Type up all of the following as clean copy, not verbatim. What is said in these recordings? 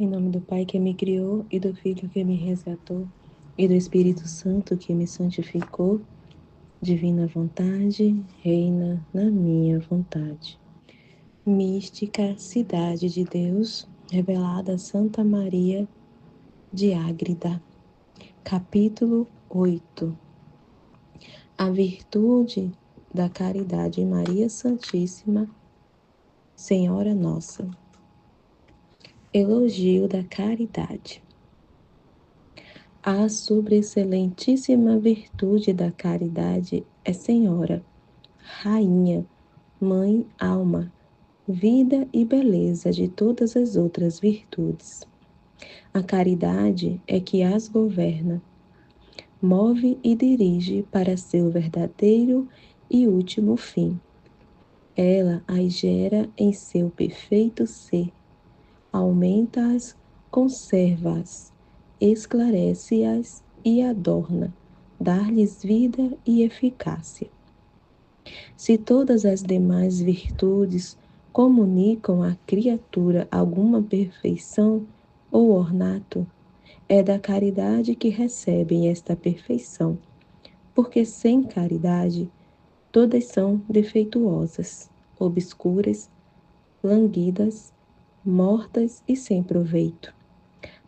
Em nome do Pai que me criou, e do Filho que me resgatou, e do Espírito Santo que me santificou, divina vontade, reina na minha vontade. Mística Cidade de Deus, revelada a Santa Maria de Ágreda. Capítulo 8. A virtude da caridade em Maria Santíssima, Senhora Nossa. Elogio da caridade. A sobreexcelentíssima virtude da caridade é Senhora, Rainha, Mãe, Alma, vida e beleza de todas as outras virtudes. A caridade é que as governa, move e dirige para seu verdadeiro e último fim. Ela as gera em seu perfeito ser, aumenta-as, conserva-as, esclarece-as e adorna, dar-lhes vida e eficácia. Se todas as demais virtudes comunicam à criatura alguma perfeição ou ornato, é da caridade que recebem esta perfeição, porque sem caridade todas são defeituosas, obscuras, languidas, mortas e sem proveito,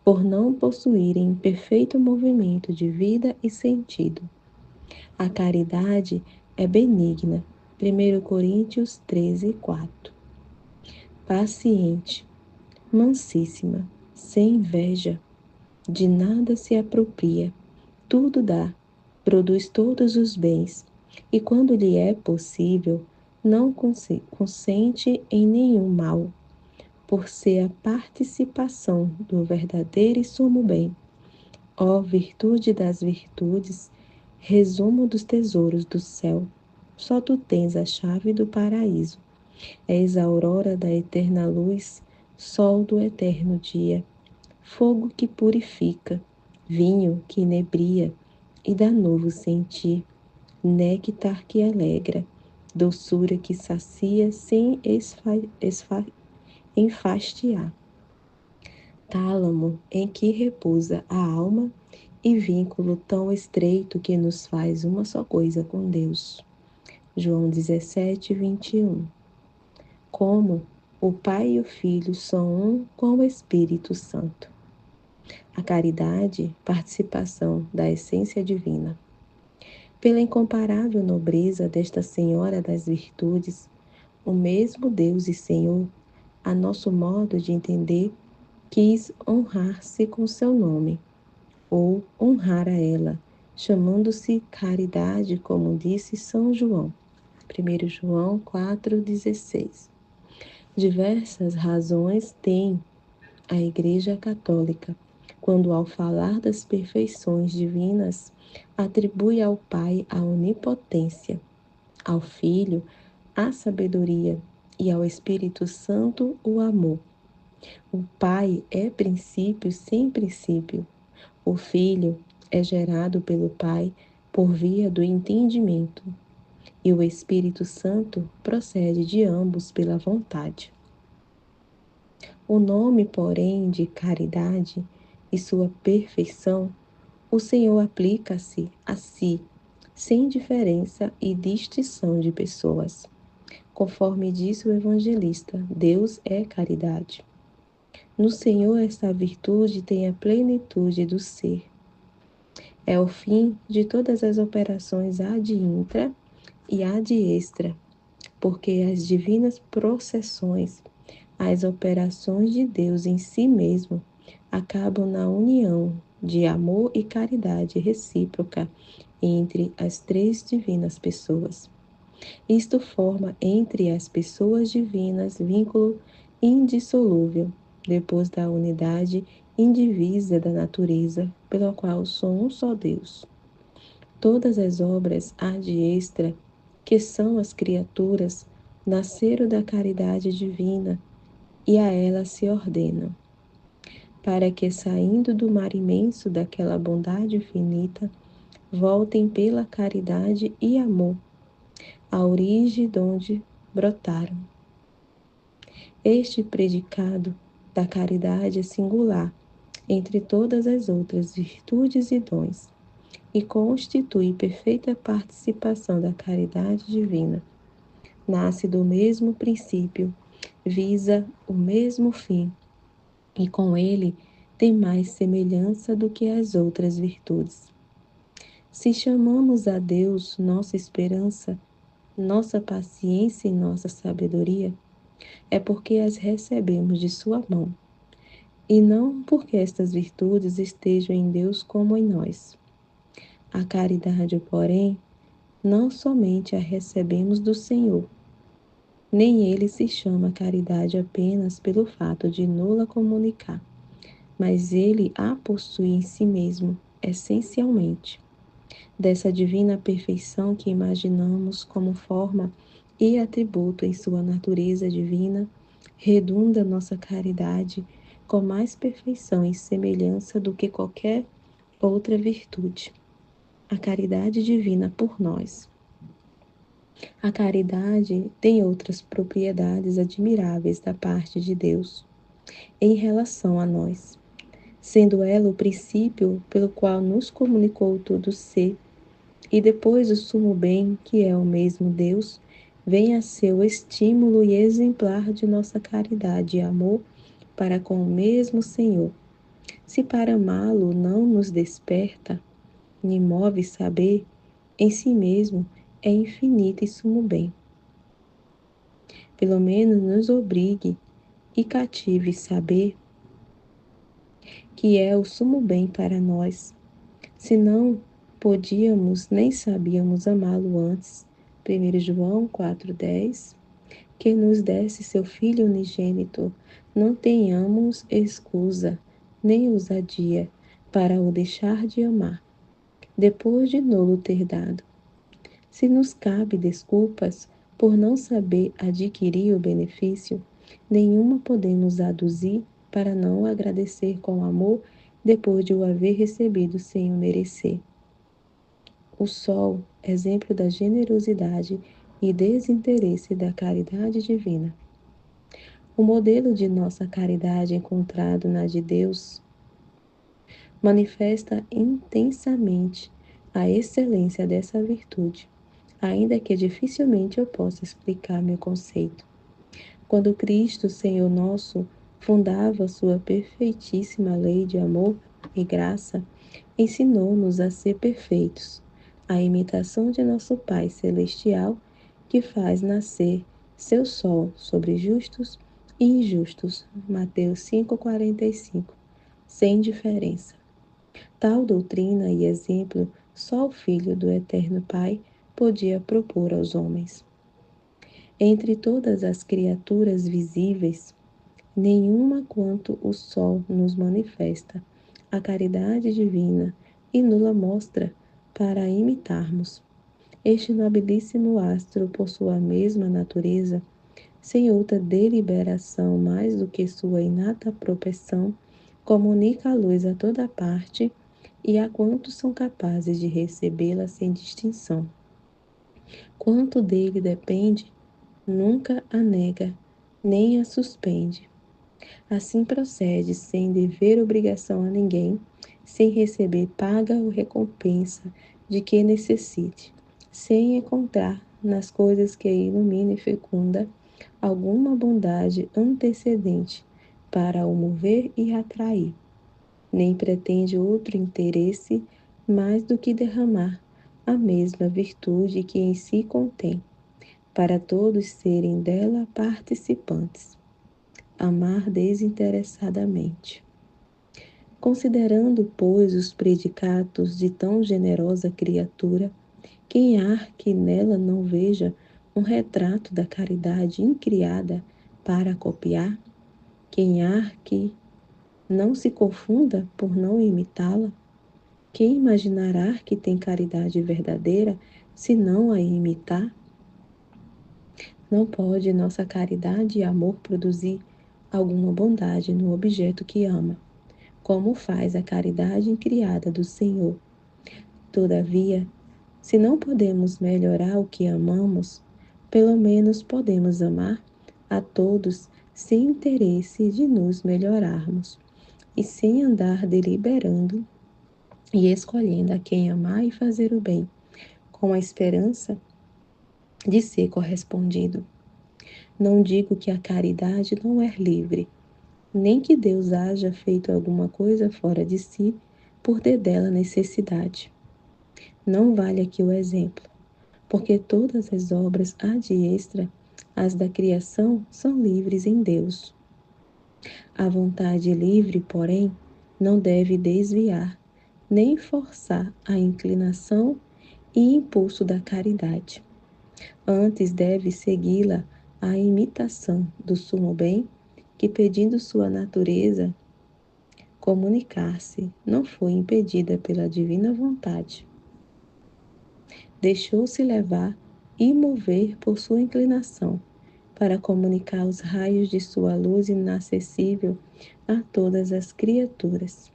por não possuírem perfeito movimento de vida e sentido. A caridade é benigna. 1 Coríntios 13:4. Paciente, mansíssima, sem inveja, de nada se apropria, tudo dá, produz todos os bens, e quando lhe é possível, não consente em nenhum mal, por ser a participação do verdadeiro e sumo bem. Ó virtude das virtudes, resumo dos tesouros do céu, só tu tens a chave do paraíso. És a aurora da eterna luz, sol do eterno dia, fogo que purifica, vinho que inebria e dá novo sentir, néctar que alegra, doçura que sacia sem enfastiar, tálamo em que repousa a alma e vínculo tão estreito que nos faz uma só coisa com Deus. João 17:21. Como o Pai e o Filho são um com o Espírito Santo. A caridade, participação da essência divina. Pela incomparável nobreza desta Senhora das Virtudes, o mesmo Deus e Senhor, a nosso modo de entender, quis honrar-se com seu nome, ou honrar a ela, chamando-se caridade, como disse São João. 1 João 4,16. Diversas razões tem a Igreja Católica, quando ao falar das perfeições divinas, atribui ao Pai a onipotência, ao Filho a sabedoria e ao Espírito Santo o amor. O Pai é princípio sem princípio. O Filho é gerado pelo Pai por via do entendimento, e o Espírito Santo procede de ambos pela vontade. O nome, porém, de caridade e sua perfeição, o Senhor aplica-se a si, sem diferença e distinção de pessoas. Conforme disse o evangelista, Deus é caridade. No Senhor esta virtude tem a plenitude do ser. É o fim de todas as operações ad intra e ad extra, porque as divinas processões, as operações de Deus em si mesmo, acabam na união de amor e caridade recíproca entre as três divinas pessoas. Isto forma entre as pessoas divinas vínculo indissolúvel, depois da unidade indivisa da natureza, pela qual são um só Deus. Todas as obras ad extra, que são as criaturas, nasceram da caridade divina e a ela se ordenam, para que, saindo do mar imenso daquela bondade infinita, voltem pela caridade e amor à origem de onde brotaram. Este predicado da caridade é singular entre todas as outras virtudes e dons, e constitui perfeita participação da caridade divina. Nasce do mesmo princípio, visa o mesmo fim, e com ele tem mais semelhança do que as outras virtudes. Se chamamos a Deus nossa esperança, nossa paciência e nossa sabedoria, é porque as recebemos de sua mão, e não porque estas virtudes estejam em Deus como em nós. A caridade, porém, não somente a recebemos do Senhor, nem ele se chama caridade apenas pelo fato de nos-la comunicar, mas ele a possui em si mesmo, essencialmente. Dessa divina perfeição que imaginamos como forma e atributo em sua natureza divina, redunda nossa caridade com mais perfeição e semelhança do que qualquer outra virtude. A caridade divina por nós. A caridade tem outras propriedades admiráveis da parte de Deus em relação a nós, sendo ela o princípio pelo qual nos comunicou todo ser, e depois o sumo bem, que é o mesmo Deus, vem a ser o estímulo e exemplar de nossa caridade e amor para com o mesmo Senhor. Se para amá-lo não nos desperta, nem move saber, em si mesmo é infinito e sumo bem. Pelo menos nos obrigue e cative saber que é o sumo bem para nós, senão podíamos nem sabíamos amá-lo antes. 1 João 4,10, que nos desse seu Filho unigênito, não tenhamos excusa, nem ousadia, para o deixar de amar, depois de nolo ter dado. Se nos cabe desculpas por não saber adquirir o benefício, nenhuma podemos aduzir para não agradecer com amor depois de o haver recebido sem o merecer. O sol, exemplo da generosidade e desinteresse da caridade divina. O modelo de nossa caridade encontrado na de Deus manifesta intensamente a excelência dessa virtude, ainda que dificilmente eu possa explicar meu conceito. Quando Cristo, Senhor nosso, fundava sua perfeitíssima lei de amor e graça, ensinou-nos a ser perfeitos, a imitação de nosso Pai Celestial, que faz nascer seu sol sobre justos e injustos. Mateus 5,45, sem diferença. Tal doutrina e exemplo só o Filho do Eterno Pai podia propor aos homens. Entre todas as criaturas visíveis, nenhuma quanto o sol nos manifesta a caridade divina e nos-la mostra para imitarmos. Este nobilíssimo astro, por sua mesma natureza, sem outra deliberação mais do que sua inata propensão, comunica a luz a toda parte e a quantos são capazes de recebê-la sem distinção. Quanto dele depende, nunca a nega, nem a suspende. Assim procede, sem dever obrigação a ninguém, sem receber paga ou recompensa de que necessite, sem encontrar nas coisas que ilumina e fecunda alguma bondade antecedente para o mover e atrair, nem pretende outro interesse mais do que derramar a mesma virtude que em si contém, para todos serem dela participantes. Amar desinteressadamente. Considerando, pois, os predicados de tão generosa criatura, quem há que nela não veja um retrato da caridade incriada para copiar? Quem há que não se confunda por não imitá-la? Quem imaginará que tem caridade verdadeira se não a imitar? Não pode nossa caridade e amor produzir alguma bondade no objeto que ama, como faz a caridade incriada do Senhor. Todavia, se não podemos melhorar o que amamos, pelo menos podemos amar a todos sem interesse de nos melhorarmos e sem andar deliberando e escolhendo a quem amar e fazer o bem, com a esperança de ser correspondido. Não digo que a caridade não é livre, nem que Deus haja feito alguma coisa fora de si por ter dela necessidade. Não vale aqui o exemplo, porque todas as obras ad extra, as da criação, são livres em Deus. A vontade livre, porém, não deve desviar, nem forçar a inclinação e impulso da caridade. Antes deve segui-la a imitação do sumo bem, que pedindo sua natureza, comunicar-se, não foi impedida pela divina vontade. Deixou-se levar e mover por sua inclinação, para comunicar os raios de sua luz inacessível a todas as criaturas,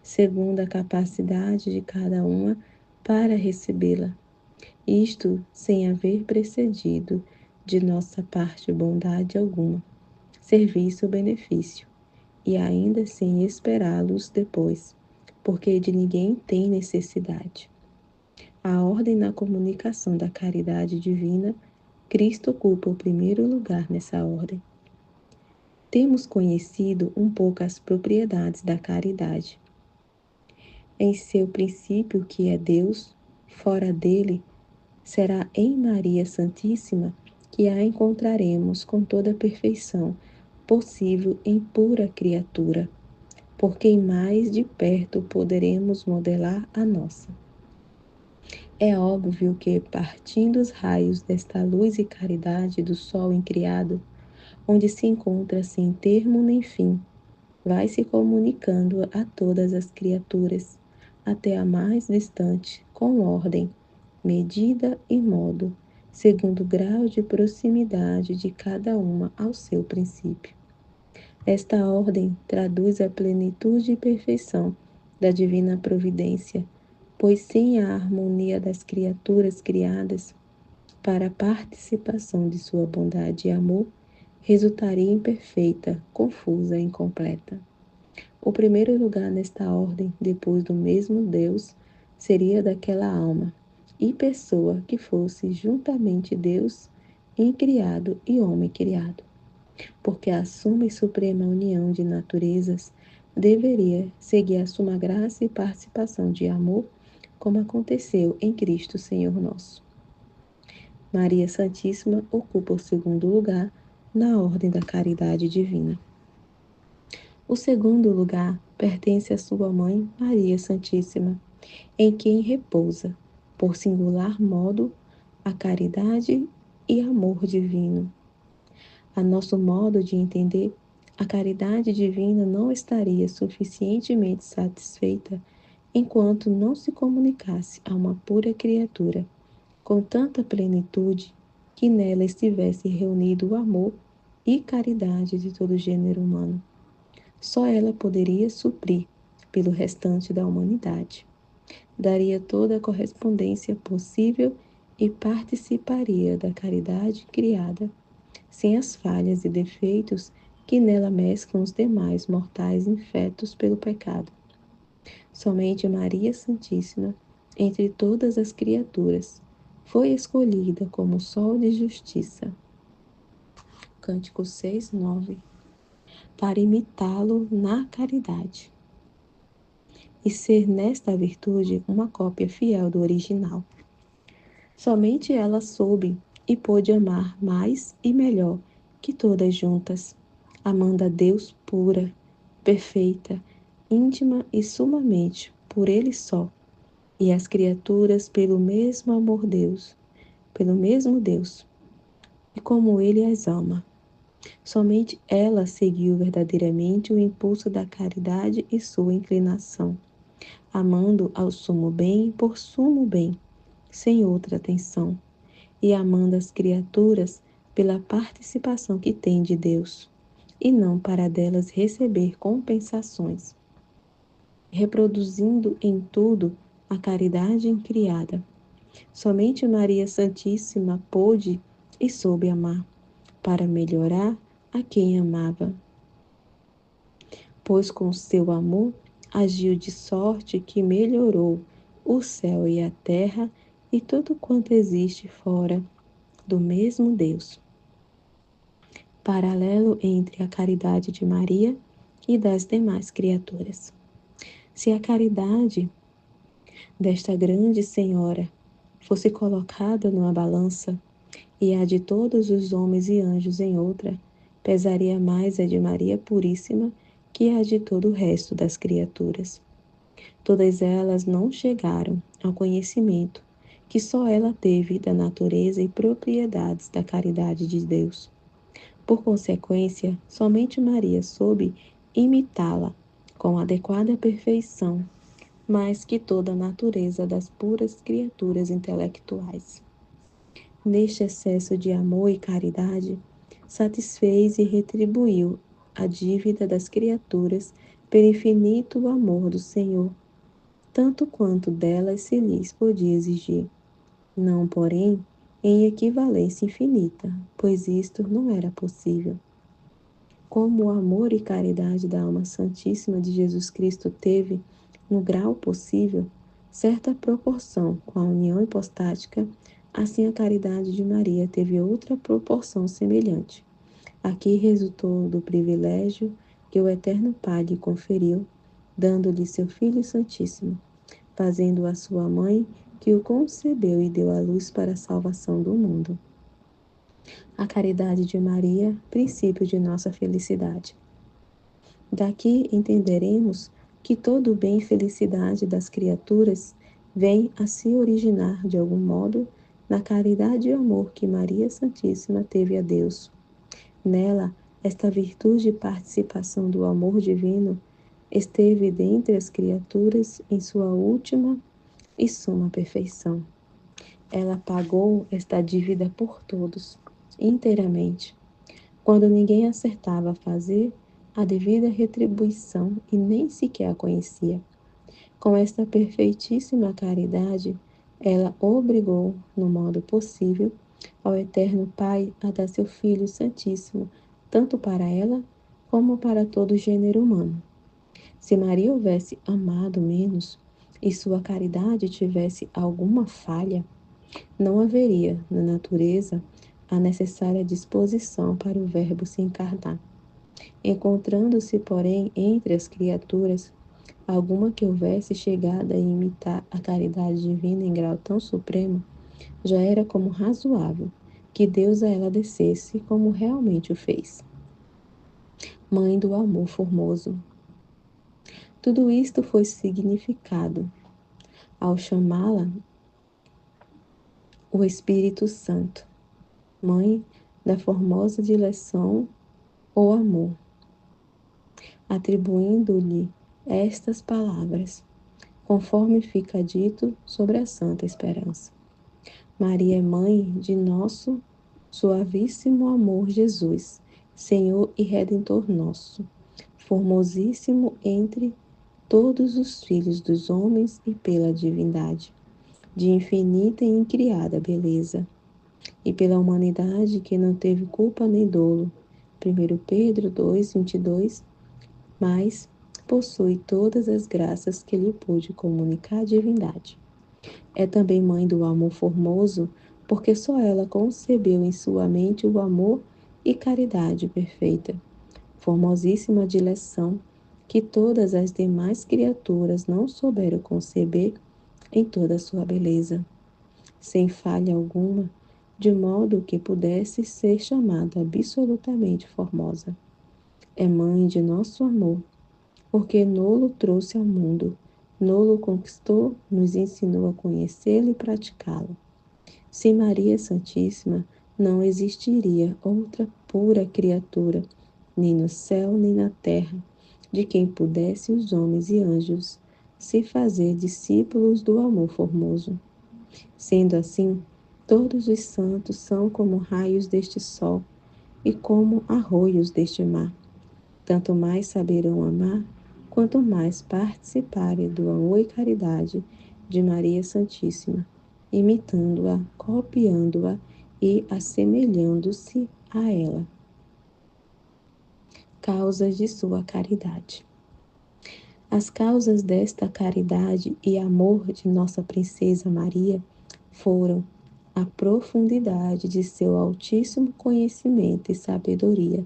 segundo a capacidade de cada uma para recebê-la. Isto sem haver precedido de nossa parte bondade alguma, serviço ou benefício, e ainda sem esperá-los depois, porque de ninguém tem necessidade. A ordem na comunicação da caridade divina, Cristo ocupa o primeiro lugar nessa ordem. Temos conhecido um pouco as propriedades da caridade. Em seu princípio, que é Deus, fora dele, será em Maria Santíssima que a encontraremos com toda a perfeição possível em pura criatura, por quem mais de perto poderemos modelar a nossa. É óbvio que, partindo os raios desta luz e caridade do sol incriado, onde se encontra sem termo nem fim, vai se comunicando a todas as criaturas, até a mais distante, com ordem, medida e modo, segundo o grau de proximidade de cada uma ao seu princípio. Esta ordem traduz a plenitude e perfeição da divina providência, pois sem a harmonia das criaturas criadas, para a participação de sua bondade e amor, resultaria imperfeita, confusa e incompleta. O primeiro lugar nesta ordem, depois do mesmo Deus, seria daquela alma e pessoa que fosse juntamente Deus incriado e homem criado, porque a suma e suprema união de naturezas deveria seguir a suma graça e participação de amor, como aconteceu em Cristo Senhor nosso. Maria Santíssima ocupa o segundo lugar na ordem da caridade divina. O segundo lugar pertence à sua mãe, Maria Santíssima, em quem repousa, por singular modo, a caridade e amor divino. A nosso modo de entender, a caridade divina não estaria suficientemente satisfeita enquanto não se comunicasse a uma pura criatura, com tanta plenitude que nela estivesse reunido o amor e caridade de todo o gênero humano. Só ela poderia suprir pelo restante da humanidade. Daria toda a correspondência possível e participaria da caridade criada, sem as falhas e defeitos que nela mesclam os demais mortais infetos pelo pecado. Somente Maria Santíssima, entre todas as criaturas, foi escolhida como sol de justiça. Cântico 6:9, para imitá-lo na caridade e ser nesta virtude uma cópia fiel do original. Somente ela soube e pôde amar mais e melhor que todas juntas, amando a Deus pura, perfeita, íntima e sumamente por Ele só, e as criaturas pelo mesmo amor Deus, pelo mesmo Deus, e como Ele as ama. Somente ela seguiu verdadeiramente o impulso da caridade e sua inclinação, amando ao sumo bem por sumo bem, sem outra atenção, e amando as criaturas pela participação que tem de Deus, e não para delas receber compensações, reproduzindo em tudo a caridade incriada. Somente Maria Santíssima pôde e soube amar, para melhorar a quem amava, pois com seu amor agiu de sorte que melhorou o céu e a terra e tudo quanto existe fora do mesmo Deus. Paralelo entre a caridade de Maria e das demais criaturas. Se a caridade desta grande senhora fosse colocada numa balança e a de todos os homens e anjos em outra, pesaria mais a de Maria Puríssima que a de todo o resto das criaturas. Todas elas não chegaram ao conhecimento que só ela teve da natureza e propriedades da caridade de Deus. Por consequência, somente Maria soube imitá-la com adequada perfeição, mais que toda a natureza das puras criaturas intelectuais. Neste excesso de amor e caridade, satisfez e retribuiu a dívida das criaturas pelo infinito amor do Senhor, tanto quanto delas se lhes podia exigir. Não, porém, em equivalência infinita, pois isto não era possível. Como o amor e caridade da alma santíssima de Jesus Cristo teve, no grau possível, certa proporção com a união hipostática, assim a caridade de Maria teve outra proporção semelhante. Aqui resultou do privilégio que o Eterno Pai lhe conferiu, dando-lhe seu Filho Santíssimo, fazendo a sua mãe que o concebeu e deu à luz para a salvação do mundo. A caridade de Maria, princípio de nossa felicidade. Daqui entenderemos que todo o bem e felicidade das criaturas vem a se originar, de algum modo, na caridade e amor que Maria Santíssima teve a Deus. Nela, esta virtude e participação do amor divino esteve dentre as criaturas em sua última e suma perfeição. Ela pagou esta dívida por todos, inteiramente, quando ninguém acertava a fazer a devida retribuição e nem sequer a conhecia. Com esta perfeitíssima caridade, ela obrigou, no modo possível, ao Eterno Pai a dar seu Filho Santíssimo, tanto para ela como para todo o gênero humano. Se Maria houvesse amado menos e sua caridade tivesse alguma falha, não haveria, na natureza, a necessária disposição para o Verbo se encarnar. Encontrando-se, porém, entre as criaturas, alguma que houvesse chegado a imitar a caridade divina em grau tão supremo, já era como razoável que Deus a ela descesse como realmente o fez. Mãe do amor formoso. Tudo isto foi significado ao chamá-la o Espírito Santo, mãe da formosa dileção ou amor, atribuindo-lhe estas palavras, conforme fica dito sobre a Santa Esperança. Maria é mãe de nosso suavíssimo amor Jesus, Senhor e Redentor nosso, formosíssimo entre todos os filhos dos homens e pela divindade, de infinita e incriada beleza, e pela humanidade que não teve culpa nem dolo. 1 Pedro 2:22, mas possui todas as graças que lhe pôde comunicar a divindade. É também mãe do amor formoso, porque só ela concebeu em sua mente o amor e caridade perfeita, formosíssima dileção, que todas as demais criaturas não souberam conceber em toda a sua beleza, sem falha alguma, de modo que pudesse ser chamada absolutamente formosa. É mãe de nosso amor, porque nolo trouxe ao mundo, nolo conquistou, nos ensinou a conhecê-lo e praticá-lo. Sem Maria Santíssima, não existiria outra pura criatura, nem no céu nem na terra, de quem pudesse os homens e anjos se fazer discípulos do amor formoso. Sendo assim, todos os santos são como raios deste sol e como arroios deste mar. Tanto mais saberão amar, quanto mais participarem do amor e caridade de Maria Santíssima, imitando-a, copiando-a e assemelhando-se a ela. causas de sua caridade. As causas desta caridade e amor de nossa Princesa Maria foram a profundidade de seu altíssimo conhecimento e sabedoria,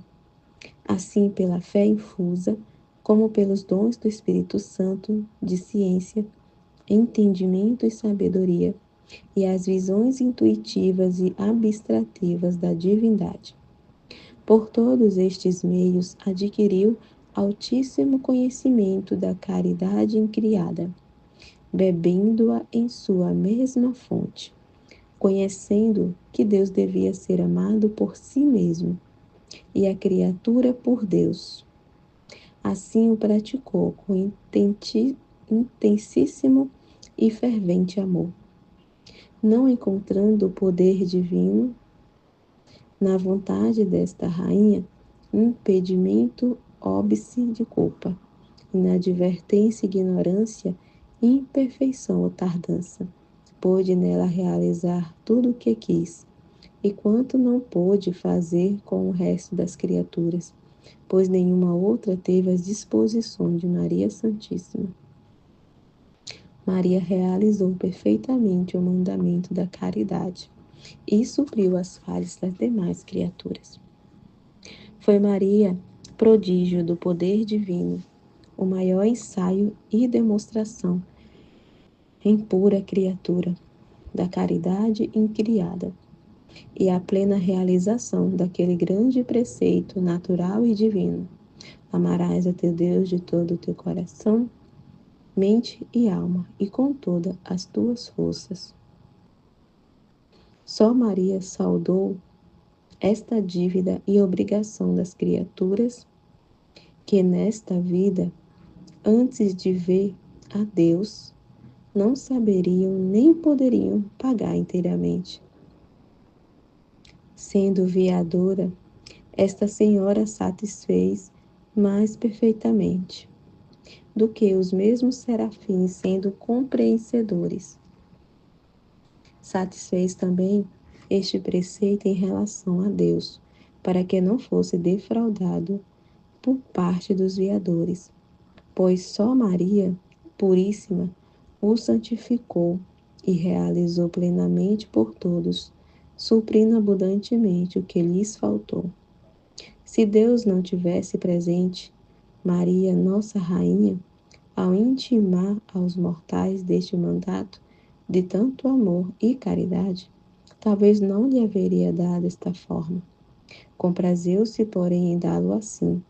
assim pela fé infusa, como pelos dons do Espírito Santo de ciência, entendimento e sabedoria, e as visões intuitivas e abstrativas da divindade. Por todos estes meios adquiriu altíssimo conhecimento da caridade incriada, bebendo-a em sua mesma fonte, conhecendo que Deus devia ser amado por si mesmo e a criatura por Deus. Assim o praticou com intensíssimo e fervente amor, não encontrando o poder divino na vontade desta rainha impedimento óbice de culpa, inadvertência, ignorância, imperfeição ou tardança. Pôde nela realizar tudo o que quis, e quanto não pôde fazer com o resto das criaturas, pois nenhuma outra teve as disposições de Maria Santíssima. Maria realizou perfeitamente o mandamento da caridade e supriu as falhas das demais criaturas. Foi Maria, prodígio do poder divino, o maior ensaio e demonstração em pura criatura da caridade incriada e a plena realização daquele grande preceito natural e divino: amarás a teu Deus de todo o teu coração, mente e alma, e com todas as tuas forças. Só Maria saldou esta dívida e obrigação das criaturas que nesta vida, antes de ver a Deus, não saberiam nem poderiam pagar inteiramente. Sendo viadora, esta senhora satisfez mais perfeitamente do que os mesmos serafins, sendo compreendedores. Satisfez também este preceito em relação a Deus, para que não fosse defraudado por parte dos viadores, pois só Maria, puríssima, o santificou e realizou plenamente por todos, suprindo abundantemente o que lhes faltou. Se Deus não tivesse presente, Maria, nossa rainha, ao intimar aos mortais deste mandato de tanto amor e caridade, talvez não lhe haveria dado esta forma. Comprazeu-se, porém, em dá-lo assim,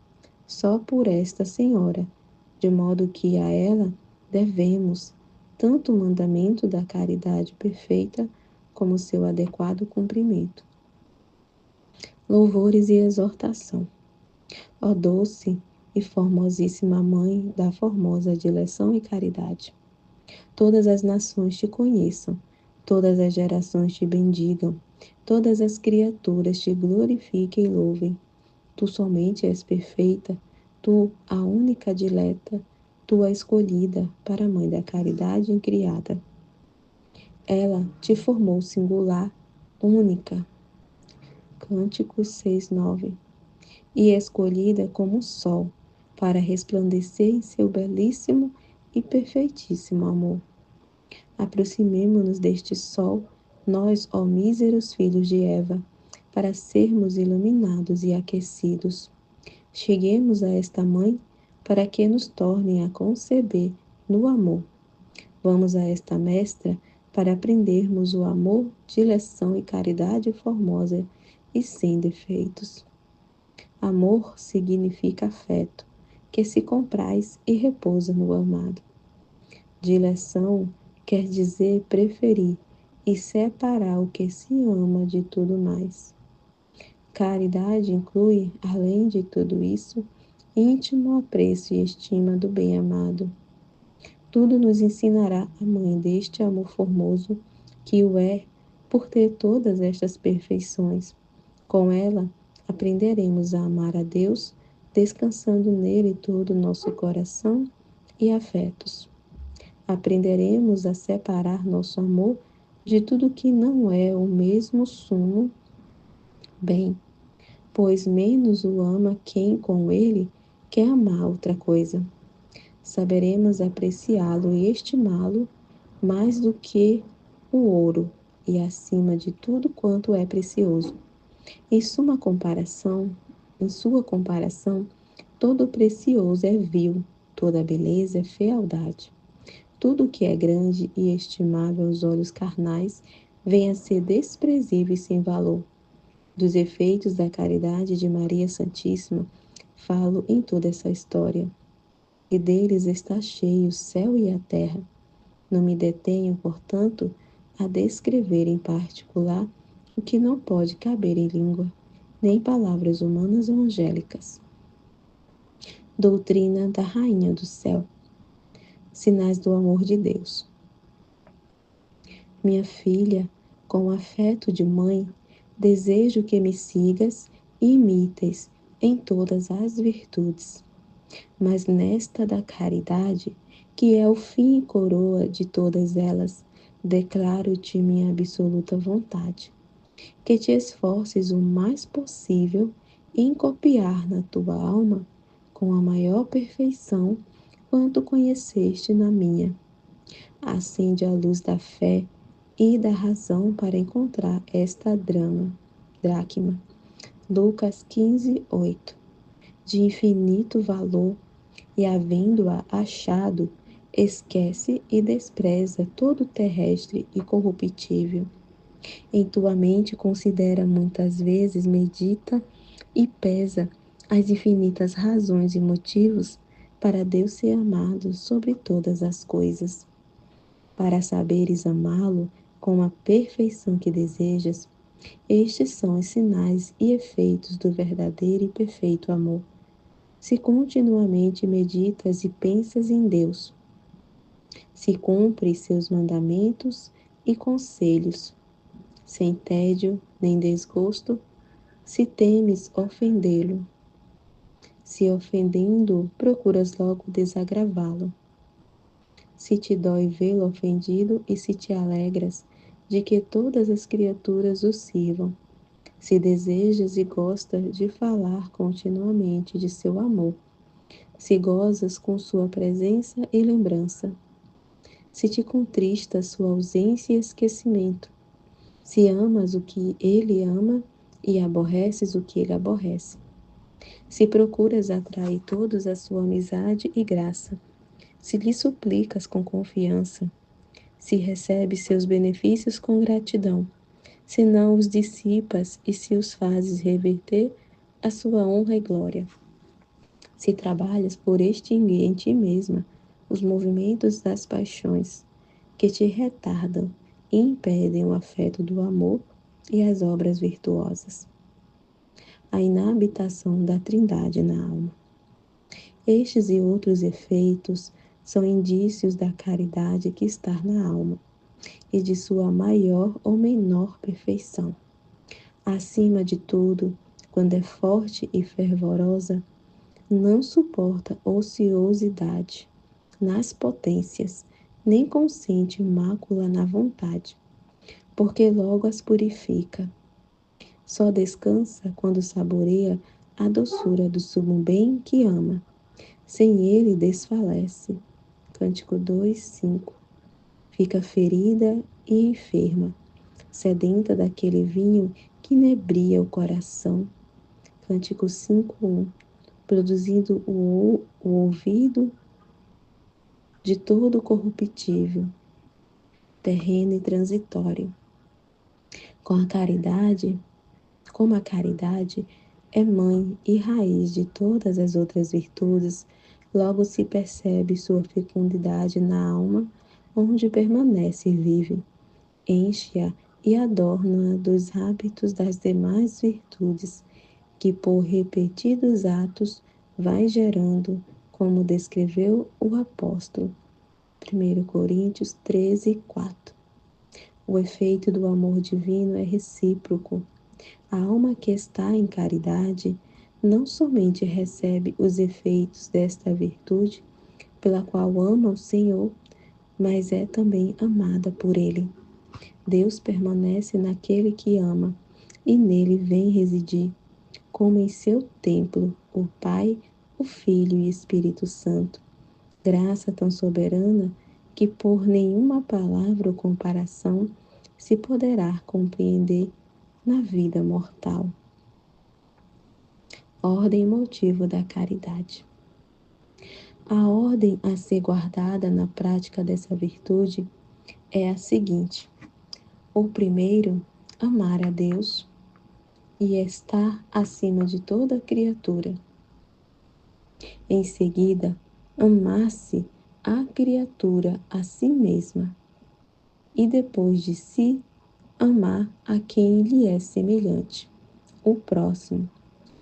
só por esta senhora, de modo que a ela devemos tanto o mandamento da caridade perfeita como seu adequado cumprimento. Louvores e exortação. Ó doce e formosíssima Mãe da formosa dileção e caridade, todas as nações te conheçam, todas as gerações te bendigam, todas as criaturas te glorifiquem e louvem. Tu somente és perfeita, tu a única dileta, tu a escolhida para a Mãe da caridade incriada. Ela te formou singular, única. Cânticos 6:9. E escolhida como o sol, para resplandecer em seu belíssimo e perfeitíssimo amor. Aproximemo-nos deste sol, nós, ó míseros filhos de Eva, para sermos iluminados e aquecidos. Cheguemos a esta Mãe, para que nos torne a conceber no amor. Vamos a esta Mestra, para aprendermos o amor, dileção e caridade formosa e sem defeitos. Amor significa afeto, que se compraz e repousa no amado. Dileção quer dizer preferir e separar o que se ama de tudo mais. Caridade inclui, além de tudo isso, íntimo apreço e estima do bem-amado. Tudo nos ensinará a mãe deste amor formoso, que o é por ter todas estas perfeições. Com ela, aprenderemos a amar a Deus, descansando nele todo o nosso coração e afetos. Aprenderemos a separar nosso amor de tudo que não é o mesmo sumo bem, pois menos o ama quem com ele quer amar outra coisa. Saberemos apreciá-lo e estimá-lo mais do que o ouro e acima de tudo quanto é precioso. Em sua comparação, todo precioso é vil, toda beleza é fealdade. Tudo que é grande e estimável aos olhos carnais vem a ser desprezível e sem valor. Dos efeitos da caridade de Maria Santíssima, falo em toda essa história, e deles está cheio o céu e a terra. Não me detenho, portanto, a descrever em particular o que não pode caber em língua, nem palavras humanas ou angélicas. Doutrina da Rainha do Céu. Sinais do amor de Deus. Minha filha, com afeto de mãe, desejo que me sigas e imites em todas as virtudes. Mas nesta da caridade, que é o fim e coroa de todas elas, declaro-te minha absoluta vontade, que te esforces o mais possível em copiar na tua alma, com a maior perfeição, quanto conheceste na minha. Acende a luz da fé e da razão para encontrar esta dracma. Lucas 15:8. De infinito valor, e havendo-a achado, esquece e despreza todo terrestre e corruptível. Em tua mente considera muitas vezes, medita e pesa as infinitas razões e motivos para Deus ser amado sobre todas as coisas. Para saberes amá-lo com a perfeição que desejas, estes são os sinais e efeitos do verdadeiro e perfeito amor. Se continuamente meditas e pensas em Deus, se cumpres seus mandamentos e conselhos, sem tédio nem desgosto, se temes ofendê-lo, se ofendendo procuras logo desagravá-lo, se te dói vê-lo ofendido e se te alegras de que todas as criaturas o sirvam, se desejas e gostas de falar continuamente de seu amor, se gozas com sua presença e lembrança, se te contrista sua ausência e esquecimento, se amas o que ele ama e aborreces o que ele aborrece, se procuras atrair todos a sua amizade e graça, se lhe suplicas com confiança, se recebes seus benefícios com gratidão, se não os dissipas e se os fazes reverter a sua honra e glória, se trabalhas por extinguir em ti mesma os movimentos das paixões que te retardam e impedem o afeto do amor e as obras virtuosas. A inabitação da Trindade na alma. Estes e outros efeitos são indícios da caridade que está na alma e de sua maior ou menor perfeição. Acima de tudo, quando é forte e fervorosa, não suporta ociosidade nas potências, nem consente mácula na vontade, porque logo as purifica. Só descansa quando saboreia a doçura do sumo bem que ama. Sem ele desfalece. Cântico 2:5. Fica ferida e enferma, sedenta daquele vinho que inebria o coração. Cântico 5:1. Produzindo o ouvido de todo corruptível, terreno e transitório. Como a caridade é mãe e raiz de todas as outras virtudes, logo se percebe sua fecundidade na alma, onde permanece e vive, enche-a e adorna-a dos hábitos das demais virtudes, que por repetidos atos vai gerando, como descreveu o apóstolo. 1 Coríntios 13:4. O efeito do amor divino é recíproco. A alma que está em caridade não somente recebe os efeitos desta virtude, pela qual ama o Senhor, mas é também amada por Ele. Deus permanece naquele que ama, e nele vem residir, como em seu templo, o Pai, o Filho e o Espírito Santo. Graça tão soberana que por nenhuma palavra ou comparação se poderá compreender na vida mortal. Ordem e motivo da caridade. A ordem a ser guardada na prática dessa virtude é a seguinte: o primeiro, amar a Deus e estar acima de toda criatura. Em seguida, amar-se a criatura a si mesma. E depois de si, amar a quem lhe é semelhante, o próximo.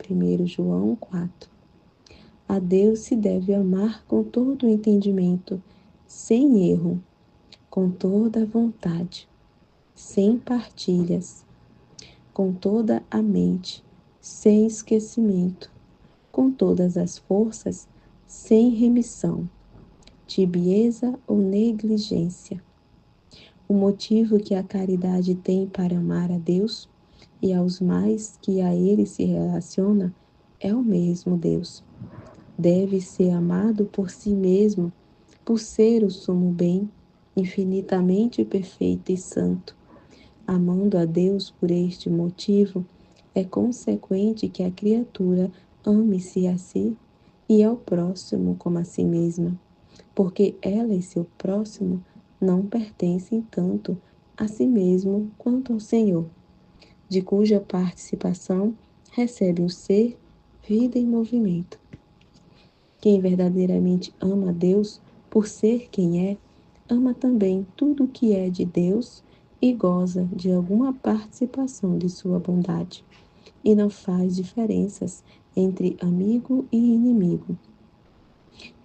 1 João 4. A Deus se deve amar com todo o entendimento, sem erro, com toda a vontade, sem partilhas, com toda a mente, sem esquecimento, com todas as forças, sem remissão, tibieza ou negligência. O motivo que a caridade tem para amar a Deus e aos mais que a Ele se relaciona é o mesmo Deus. Deve ser amado por si mesmo, por ser o sumo bem, infinitamente perfeito e santo. Amando a Deus por este motivo, é consequente que a criatura ame-se a si e ao próximo como a si mesma, porque ela e seu próximo não pertencem tanto a si mesmo quanto ao Senhor, de cuja participação recebe o ser, vida e movimento. Quem verdadeiramente ama a Deus por ser quem é, ama também tudo o que é de Deus e goza de alguma participação de sua bondade, e não faz diferenças entre amigo e inimigo,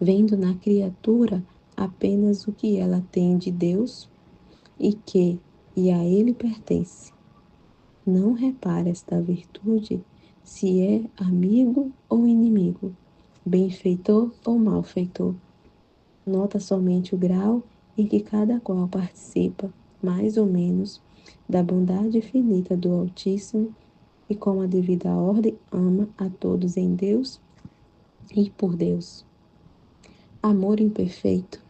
vendo na criatura apenas o que ela tem de Deus e a Ele pertence. Não repara esta virtude se é amigo ou inimigo, benfeitor ou malfeitor. Nota somente o grau em que cada qual participa, mais ou menos, da bondade infinita do Altíssimo e com a devida ordem ama a todos em Deus e por Deus. Amor imperfeito.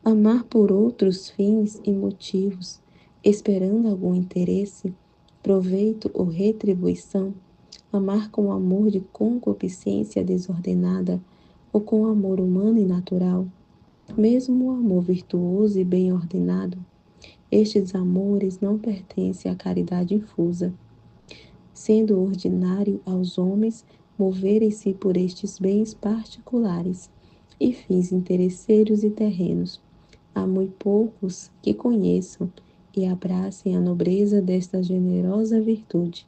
Amar por outros fins e motivos, esperando algum interesse, proveito ou retribuição, amar com amor de concupiscência desordenada ou com amor humano e natural, mesmo o amor virtuoso e bem ordenado, estes amores não pertencem à caridade infusa, sendo ordinário aos homens moverem-se por estes bens particulares e fins interesseiros e terrenos. Há muito poucos que conheçam e abracem a nobreza desta generosa virtude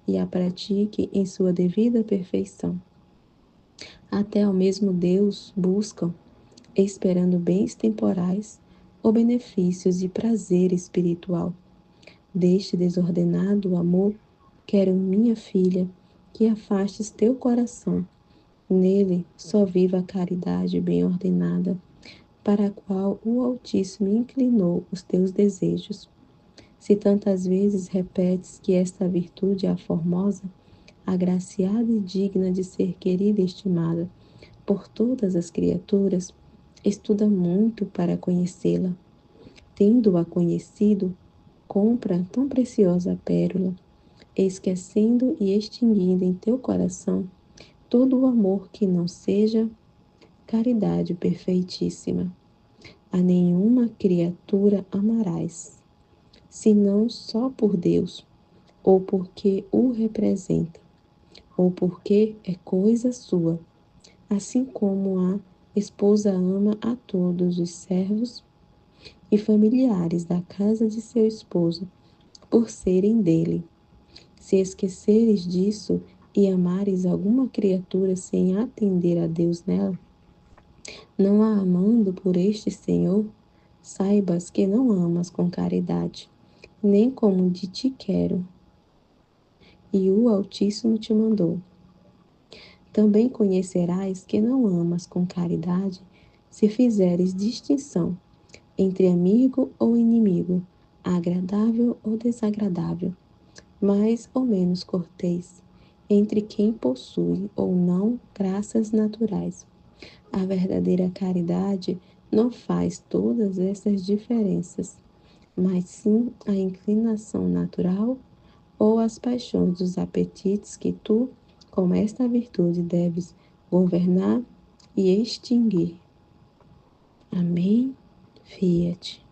e a pratiquem em sua devida perfeição. Até ao mesmo Deus buscam, esperando bens temporais ou benefícios e prazer espiritual. Deste desordenado amor, quero, minha filha, que afastes teu coração. Nele só viva a caridade bem ordenada, para a qual o Altíssimo inclinou os teus desejos. Se tantas vezes repetes que esta virtude é a formosa, agraciada e digna de ser querida e estimada por todas as criaturas, estuda muito para conhecê-la. Tendo-a conhecido, compra tão preciosa pérola, esquecendo e extinguindo em teu coração todo o amor que não seja caridade perfeitíssima. A nenhuma criatura amarás, senão só por Deus, ou porque o representa, ou porque é coisa sua, assim como a esposa ama a todos os servos e familiares da casa de seu esposo, por serem dele. Se esqueceres disso e amares alguma criatura sem atender a Deus nela, não a amando por este Senhor, saibas que não amas com caridade, nem como de ti quero, e o Altíssimo te mandou. Também conhecerás que não amas com caridade se fizeres distinção entre amigo ou inimigo, agradável ou desagradável, mais ou menos cortês, entre quem possui ou não graças naturais. A verdadeira caridade não faz todas essas diferenças, mas sim a inclinação natural ou as paixões dos apetites que tu, com esta virtude, deves governar e extinguir. Amém? Fiat.